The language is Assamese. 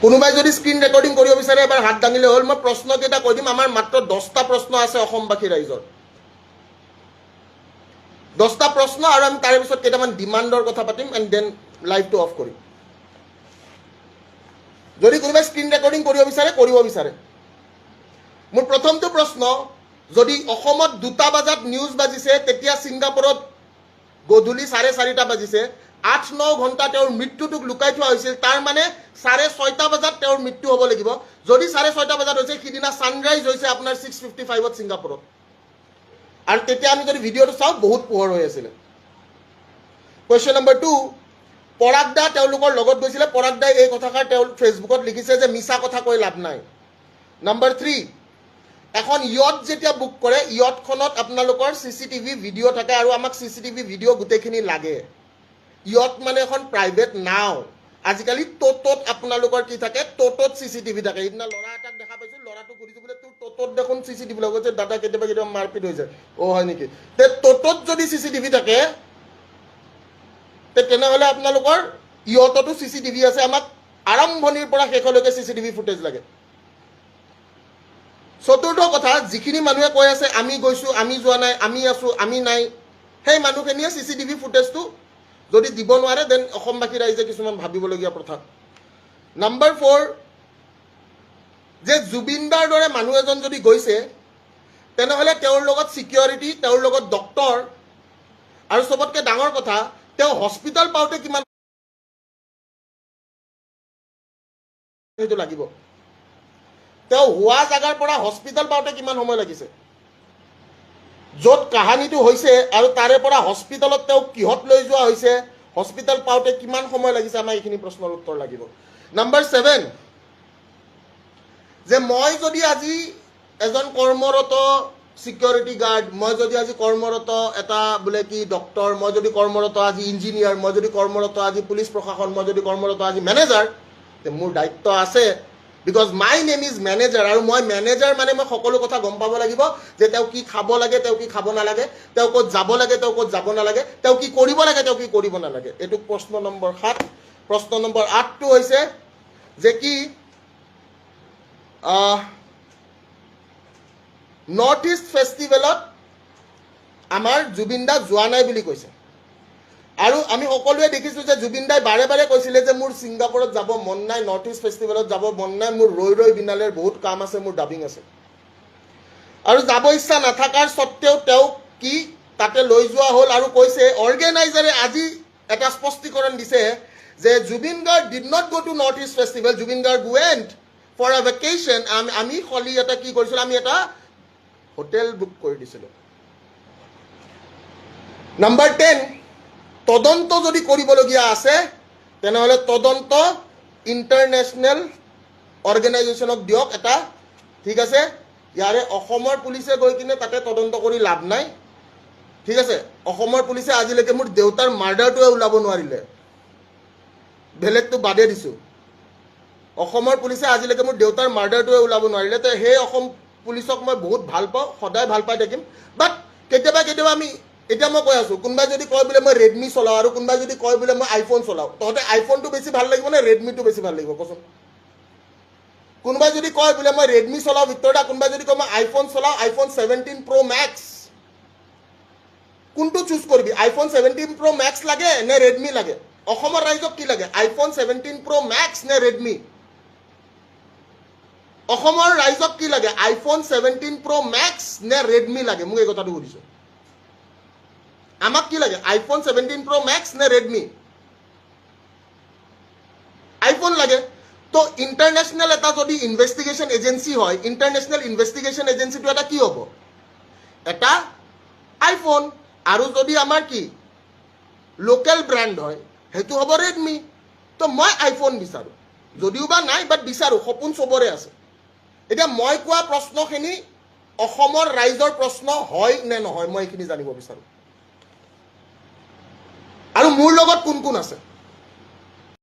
কোনোবাই যদি স্ক্ৰীন ৰেকৰ্ডিং কৰিব বিচাৰে এবাৰ হাত দাঙিলে হ'ল মই প্ৰশ্নকেইটা কৈ দিম আমাৰ মাত্ৰ 10টা প্ৰশ্ন আছে অসমবাসী ৰাইজৰ 10টা প্ৰশ্ন আৰু আমি তাৰে পিছত কেইটামান ডিমাণ্ডৰ কথা পাতিম এণ্ড দেন লাইভটো অফ কৰিম যদি কোনোবাই স্ক্ৰীন ৰেকৰ্ডিং কৰিব বিচাৰে মোৰ প্ৰথমটো প্ৰশ্ন যদি অসমত 2টা বজাত নিউজ বাজিছে তেতিয়া ছিংগাপুৰত গধূলি 4:30টা বাজিছে 8-9 ঘণ্টা তেওঁৰ মৃত্যুটোক লুকাই থোৱা হৈছিল তাৰ মানে 6:30টা বজাত তেওঁৰ মৃত্যু হ'ব লাগিব যদি 6:30টা বজাত হৈছে সিদিনা ছানৰাইজ হৈছে আপোনাৰ 6:55ত ছিংগাপুৰত আৰু তেতিয়া আমি যদি ভিডিঅ'টো চাওঁ বহুত পোহৰ হৈ আছিল কোৱেশ্চন নম্বৰ 2 পৰাগদা তেওঁলোকৰ লগত গৈছিলে পৰাগদাই এই কথাষাৰ তেওঁ ফেচবুকত লিখিছে যে মিছা কথা কৈ লাভ নাই নম্বৰ 3 এখন ইয়ট যেতিয়া বুক কৰে ইয়টখনত আপোনালোকৰ CCTV ভিডিঅ' থাকে আৰু আমাক CCTV ভিডিঅ' গোটেইখিনি লাগে ইয়ট মানে এখন প্ৰাইভেট নাও আজিকালি টোটোত আপোনালোকৰ কি থাকে টোটোত CCTV থাকে ইদিনা ল'ৰা এটাক দেখা পাইছো ল'ৰাটো ঘূৰিছে বোলে তোৰ টোটোত দেখোন CCTV লগাইছে দাদা কেতিয়াবা মাৰপিট হৈ যায় হয় নেকি তে টোটোত যদি CCTV থাকে তেনেহ'লে আপোনালোকৰ ইয়টতো CCTV আছে আমাক আৰম্ভণিৰ পৰা শেষলৈকে CCTV ফুটেজ লাগে চতুৰ্থ কথা যিখিনি মানুহে কৈ আছে আমি গৈছো আমি যোৱা নাই আমি আছো আমি নাই সেই মানুহখিনিয়ে CCTV ফুটেজটো যদি দিব নোৱাৰে দেন অসমবাসী ৰাইজে কিছুমান ভাবিবলগীয়া কথা নম্বৰ 4 যে জুবিনদাৰ দৰে মানুহ এজন যদি গৈছে তেনেহ'লে তেওঁৰ লগত সিকিউৰিটি তেওঁৰ লগত ডক্টৰ আৰু সবতকৈ ডাঙৰ কথা তেওঁ হস্পিটাল পাওঁতে কিমান লাগিব তেওঁ হোৱা জাগাৰ পৰা হস্পিটাল পাওঁতে কিমান সময় লাগিছে য'ত কাহানীটো হৈছে আৰু তাৰে পৰা হস্পিটালত তেওঁ কিহত লৈ যোৱা হৈছে হস্পিটাল পাওঁতে কিমান সময় লাগিছে আমাৰ এইখিনি প্ৰশ্নৰ উত্তৰ লাগিব নম্বৰ 7 যে মই যদি আজি এজন কৰ্মৰত সিকিউৰিটি গাৰ্ড মই যদি আজি কৰ্মৰত এটা বোলে কি ডক্টৰ মই যদি কৰ্মৰত আজি ইঞ্জিনিয়াৰ মই যদি কৰ্মৰত আজি পুলিচ প্ৰশাসন মই যদি কৰ্মৰত আজি মেনেজাৰ তে মোৰ দায়িত্ব আছে because my name is manager আৰু মই মেনেজাৰ মানে মই সকলো কথা গম পাব লাগিব যে তেওঁ কি খাব লাগে তেওঁ কি খাব নালাগে তেওঁ ক'ত যাব লাগে তেওঁ ক'ত যাব নালাগে তেওঁ কি কৰিব লাগে তেওঁ কি কৰিব নালাগে এটো প্ৰশ্ন নম্বৰ 7 প্ৰশ্ন নম্বৰ 8 টো হৈছে যে কি নৰ্থ ইষ্ট ফেষ্টিভেলত আমাৰ জুবিনদা যোৱা নাই বুলি কৈছে আৰু আমি সকলোৱে দেখিছো যে জুবিনদাই বাৰে বাৰে কৈছিলে যে মোৰ ছিংগাপুৰত যাব মন নাই নৰ্থ ইষ্ট ফেষ্টিভেলত যাব মন নাই মোৰ ৰৈ বিনালেৰ বহুত কাম আছে মোৰ ডাবিং আছে আৰু যাব ইচ্ছা নাথাকাৰ সত্ত্বেও তেওঁ কি তাতে লৈ যোৱা হ'ল আৰু কৈছে অৰ্গেনাইজাৰে আজি এটা স্পষ্টীকৰণ দিছে যে Zubeen Garg did not go to North East festival Zubeen Garg went for a vacation আমি খলি এটা কি কৰিছিলো আমি এটা হোটেল বুক কৰি দিছিলো নম্বৰ 10 তদন্ত যদি কৰিবলগীয়া আছে তেনেহ'লে তদন্ত ইণ্টাৰনেশ্যনেল অৰ্গেনাইজেশ্যনক দিয়ক এটা ঠিক আছে ইয়াৰে অসমৰ পুলিচে গৈ কিনে তাতে তদন্ত কৰি লাভ নাই ঠিক আছে অসমৰ পুলিচে আজিলৈকে মোৰ দেউতাৰ মাৰ্ডাৰটোৱে ওলাব নোৱাৰিলে বেলেগটো বাদে দিছো অসমৰ পুলিচে আজিলৈকে মোৰ দেউতাৰ মাৰ্ডাৰটোৱে ওলাব নোৱাৰিলে তে সেই অসম পুলিচক মই বহুত ভাল পাওঁ সদায় ভাল পাই থাকিম বাট কেতিয়াবা আমি এতিয়া মই কৈ আছো কোনবাই যদি কয় বোলে মই ৰেডমি চলাও আৰু কোনবাই যদি কয় বোলে মই আইফোন চলাও তহঁতে আইফোনটো বেছি ভাল লাগিব নে ৰেডমিটো বেছি ভাল লাগিব কচোন কোনবাই যদি কয় বোলে মই ৰেডমি চলাও ভিতৰটা কোনবাই যদি কয় মই আইফোন চলাও আইফোন 17 Pro Max কোনটো চুজ কৰিবি আইফোন 17 Pro Max লাগে নে ৰেডমি লাগে অসমৰ ৰাইজক কি লাগে আইফোন 17 Pro Max নে ৰেডমি অসমৰ ৰাইজক কি লাগে আইফোন 17 Pro Max নে ৰেডমি লাগে মোক এই কথাটো সুধিছো আমাক কি লাগে আইফোন 17 Pro Max নে ৰেডমি আইফোন লাগে তো ইন্টাৰনেশ্যনেল এটা যদি ইনভেষ্টিগেশ্যন এজেন্সি হয় ইন্টাৰনেশ্যনেল ইনভেষ্টিগেশ্যন এজেন্সিটো এটা কি হ'ব এটা আইফোন আৰু যদি আমাৰ কি লোকেল ব্ৰ্যান্ড হয় হেতু হ'ব ৰেডমি তো মই আইফোন বিচাৰো যদিও বা নাই বাট বিচাৰো সপোন সবৰে আছে এতিয়া মই কোৱা প্ৰশ্নখিনি অসমৰ ৰাইজৰ প্ৰশ্ন হয় নে নহয় মই এইখিনি জানিব বিচাৰো আৰু মোৰ লগত কোন কোন আছে